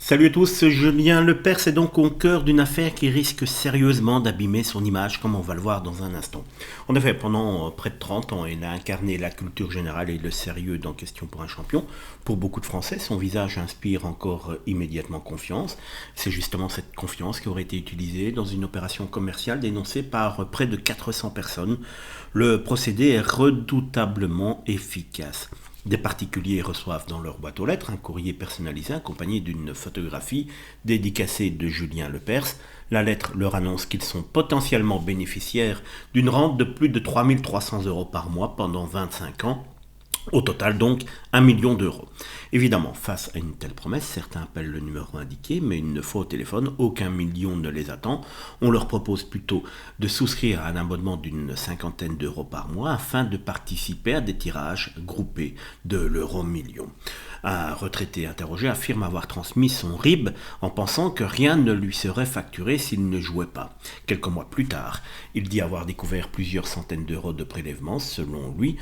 Salut à tous, Julien Lepers est donc au cœur d'une affaire qui risque sérieusement d'abîmer son image, comme on va le voir dans un instant. En effet, pendant près de 30 ans, il a incarné la culture générale et le sérieux dans Question pour un champion. Pour beaucoup de Français, son visage inspire encore immédiatement confiance. C'est justement cette confiance qui aurait été utilisée dans une opération commerciale dénoncée par près de 400 personnes. Le procédé est redoutablement efficace. Des particuliers reçoivent dans leur boîte aux lettres un courrier personnalisé accompagné d'une photographie dédicacée de Julien Lepers. La lettre leur annonce qu'ils sont potentiellement bénéficiaires d'une rente de plus de 3 300 € par mois pendant 25 ans. Au total donc 1 million d'euros. Évidemment, face à une telle promesse, certains appellent le numéro indiqué, mais une fois au téléphone, aucun million ne les attend. On leur propose plutôt de souscrire à un abonnement d'une cinquantaine d'euros par mois afin de participer à des tirages groupés de l'euro million. Un retraité interrogé affirme avoir transmis son RIB en pensant que rien ne lui serait facturé s'il ne jouait pas. Quelques mois plus tard, il dit avoir découvert plusieurs centaines d'euros de prélèvements. Selon lui,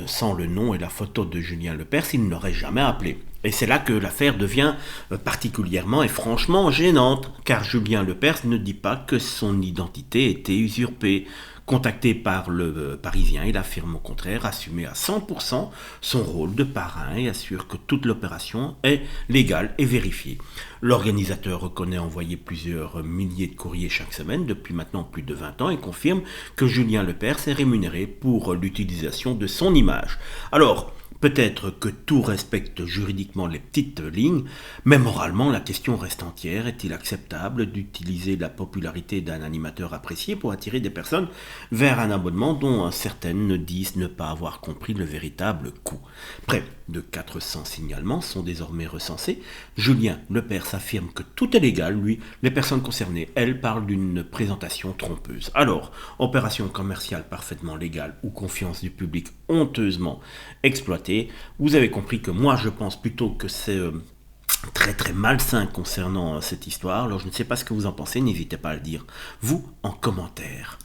sans le nom et la photo de Julien Lepers, il n'aurait jamais appelé. Et c'est là que l'affaire devient particulièrement et franchement gênante, car Julien Lepers ne dit pas que son identité était usurpée. Contacté par le Parisien, il affirme au contraire assumer à 100% son rôle de parrain et assure que toute l'opération est légale et vérifiée. L'organisateur reconnaît envoyer plusieurs milliers de courriers chaque semaine depuis maintenant plus de 20 ans et confirme que Julien Lepers est rémunéré pour l'utilisation de son image. Alors, peut-être que tout respecte juridiquement les petites lignes, mais moralement la question reste entière. Est-il acceptable d'utiliser la popularité d'un animateur apprécié pour attirer des personnes vers un abonnement dont certaines ne disent ne pas avoir compris le véritable coût? Près de 400 signalements sont désormais recensés. Julien Lepers affirme que tout est légal. Lui, les personnes concernées, elles, parlent d'une présentation trompeuse. Alors, opération commerciale parfaitement légale ou confiance du public honteusement exploitée? Vous avez compris que moi je pense plutôt que c'est très très malsain concernant cette histoire. Alors je ne sais pas ce que vous en pensez, n'hésitez pas à le dire vous en commentaire.